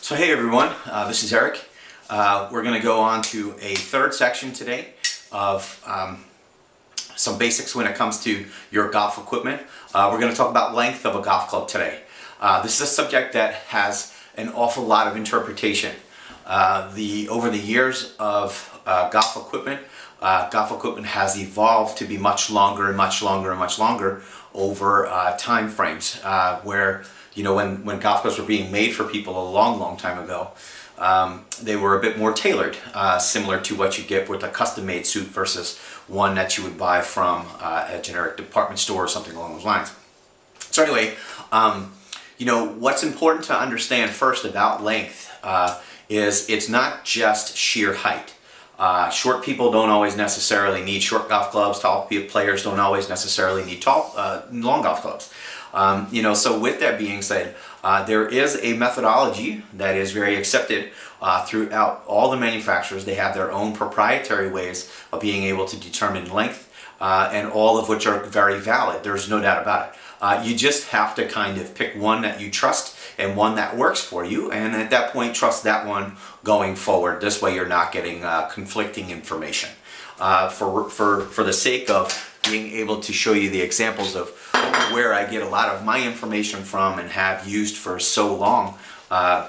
So hey everyone, this is Eric. We're going to go on to a third section today of some basics when it comes to your golf equipment. We're going to talk about length of a golf club today. This is a subject that has an awful lot of interpretation. Over the years of golf equipment has evolved to be much longer and much longer and much longer over time frames where when golf clubs were being made for people a long time ago, they were a bit more tailored, similar to what you get with a custom-made suit versus one that you would buy from a generic department store or something along those lines. So anyway, what's important to understand first about length is it's not just sheer height. Short people don't always necessarily need short golf clubs. Tall players don't always necessarily need long golf clubs. So with that being said, there is a methodology that is very accepted throughout all the manufacturers. They have their own proprietary ways of being able to determine length, and all of which are very valid. There's no doubt about it. You just have to kind of pick one that you trust and one that works for you, and at that point trust that one going forward. This way you're not getting conflicting information. For the sake of being able to show you the examples of where I get a lot of my information from and have used for so long,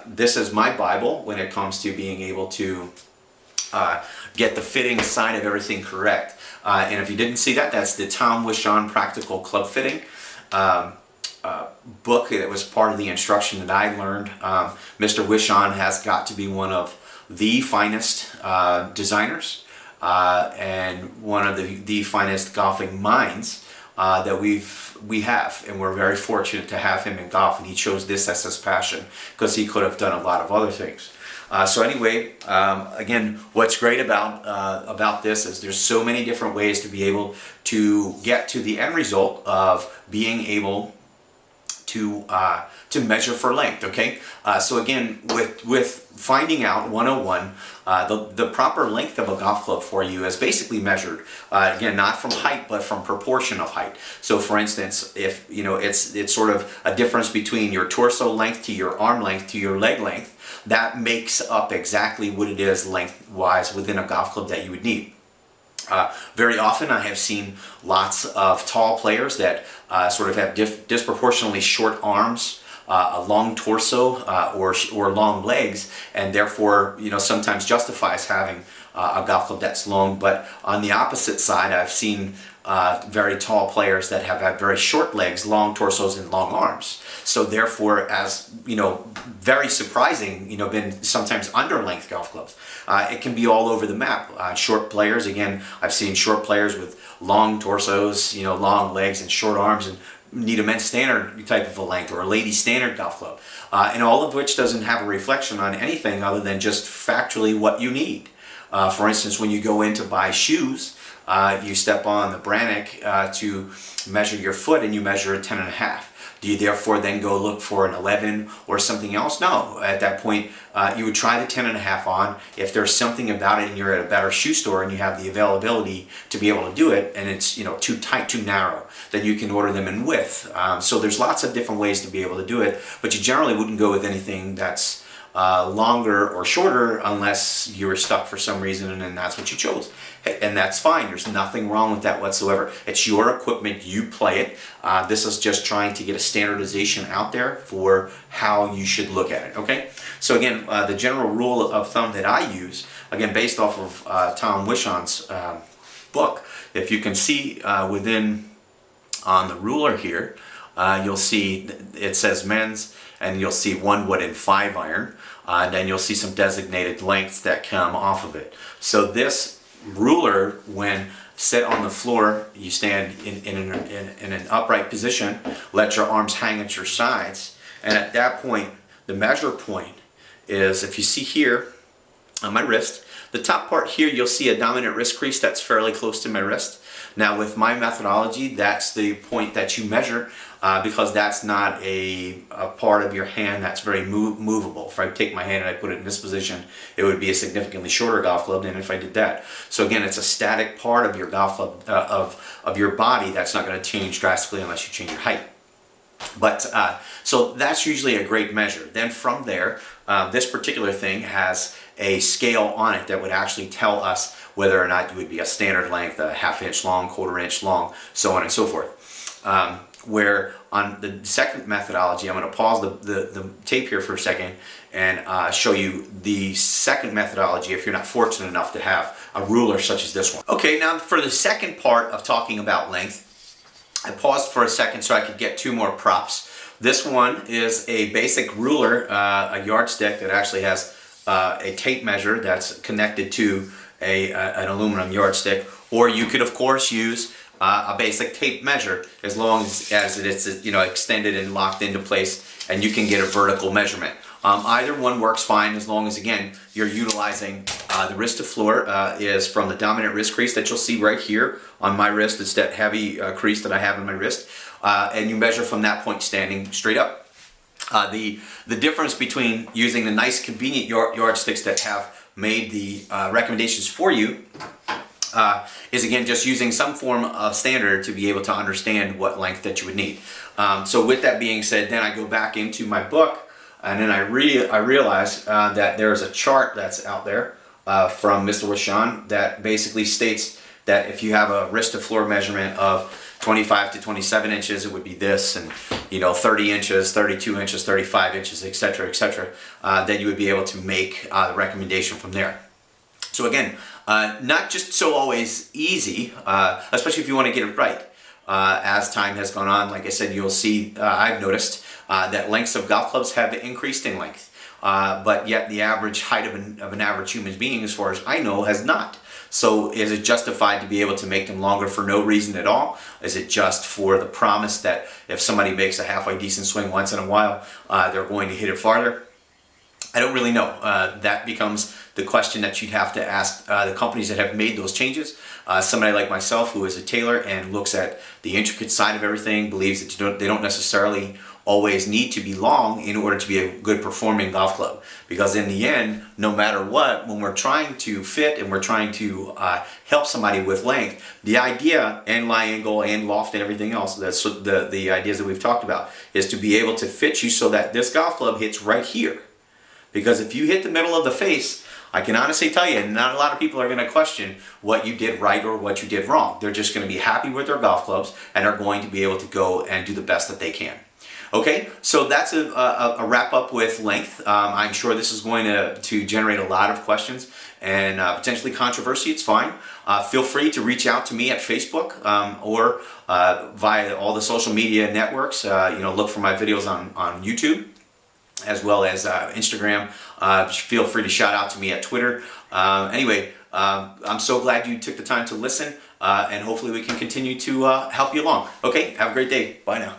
this is my Bible when it comes to being able to get the fitting side of everything correct. And if you didn't see that, that's the Tom Wishon Practical Club Fitting book. That was part of the instruction that I learned. Mr. Wishon has got to be one of the finest designers and one of the finest golfing minds that we have, and we're very fortunate to have him in golf, and he chose this as his passion because he could have done a lot of other things. So anyway, again, what's great about this is there's so many different ways to be able to get to the end result of being able to measure for length. Okay, so again, with finding out 101, the proper length of a golf club for you is basically measured again, not from height but from proportion of height. So for instance, if it's sort of a difference between your torso length to your arm length to your leg length, that makes up exactly what it is lengthwise within a golf club that you would need. Very often I have seen lots of tall players that sort of have disproportionately short arms, a long torso, or long legs, and therefore sometimes justifies having a golf club that's long. But on the opposite side, I've seen very tall players that have had very short legs, long torsos, and long arms. So therefore, as very surprising, been sometimes under-length golf clubs. It can be all over the map. Short players, again, I've seen short players with long torsos, long legs and short arms, and need a men's standard type of a length or a ladies standard golf club, and all of which doesn't have a reflection on anything other than just factually what you need. For instance, when you go in to buy shoes, you step on the Brannock to measure your foot and you measure a 10.5. Do you therefore then go look for an 11 or something else? No. At that point, you would try the 10.5 on. If there's something about it and you're at a better shoe store and you have the availability to be able to do it, and it's too tight, too narrow, then you can order them in width. So there's lots of different ways to be able to do it, but you generally wouldn't go with anything that's longer or shorter unless you were stuck for some reason, and then that's what you chose. And that's fine. There's nothing wrong with that whatsoever. It's your equipment. You play it. This is just trying to get a standardization out there for how you should look at it. Okay? So again, the general rule of thumb that I use, again, based off of Tom Wishon's book, if you can see within on the ruler here, you'll see it says men's, and you'll see 1 wood and 5 iron. And then you'll see some designated lengths that come off of it. So this ruler, when set on the floor, you stand in an upright position, let your arms hang at your sides, and at that point, the measure point is, if you see here on my wrist, the top part here, you'll see a dominant wrist crease that's fairly close to my wrist. Now with my methodology, that's the point that you measure because that's not a part of your hand that's very movable. If I take my hand and I put it in this position, it would be a significantly shorter golf club than if I did that. So again, it's a static part of your golf club, of your body that's not going to change drastically unless you change your height. But so that's usually a great measure. Then from there, This particular thing has a scale on it that would actually tell us whether or not you would be a standard length, a ½ inch long, quarter-inch long, so on and so forth. Where on the second methodology, I'm going to pause the tape here for a second and show you the second methodology if you're not fortunate enough to have a ruler such as this one. Okay, now for the second part of talking about length, I paused for a second so I could get two more props. This one is a basic ruler, a yardstick that actually has a tape measure that's connected to an aluminum yardstick, or you could of course use a basic tape measure as long as it is extended and locked into place, and you can get a vertical measurement. Either one works fine as long as, again, you're utilizing the wrist to floor is from the dominant wrist crease that you'll see right here on my wrist. It's that heavy crease that I have in my wrist, and you measure from that point standing straight up. The difference between using the nice convenient yardsticks that have made the recommendations for you is, again, just using some form of standard to be able to understand what length that you would need. So with that being said, then I go back into my book, and then I realize that there's a chart that's out there from Mr. Wishon that basically states that if you have a wrist to floor measurement of 25 to 27 inches, it would be this, and 30 inches, 32 inches, 35 inches, etc., etc., then you would be able to make the recommendation from there. So again, not just so always easy, especially if you want to get it right. As time has gone on, like I said, you'll see, I've noticed that lengths of golf clubs have increased in length, but yet the average height of an average human being, as far as I know, has not. So is it justified to be able to make them longer for no reason at all? Is it just for the promise that if somebody makes a halfway decent swing once in a while, they're going to hit it farther? I don't really know. That becomes the question that you'd have to ask the companies that have made those changes. Somebody like myself, who is a tailor and looks at the intricate side of everything, believes that they don't necessarily always need to be long in order to be a good performing golf club. Because in the end, no matter what, when we're trying to fit and we're trying to help somebody with length, the idea, and lie angle and loft and everything else, that's the ideas that we've talked about, is to be able to fit you so that this golf club hits right here. Because if you hit the middle of the face, I can honestly tell you, not a lot of people are going to question what you did right or what you did wrong. They're just going to be happy with their golf clubs and are going to be able to go and do the best that they can. Okay, so that's a wrap up with length. I'm sure this is going to generate a lot of questions and potentially controversy. It's fine. Feel free to reach out to me at Facebook or via all the social media networks. Look for my videos on YouTube, as well as Instagram. Feel free to shout out to me at Twitter. Anyway, I'm so glad you took the time to listen, and hopefully we can continue to help you along. Okay, have a great day. Bye now.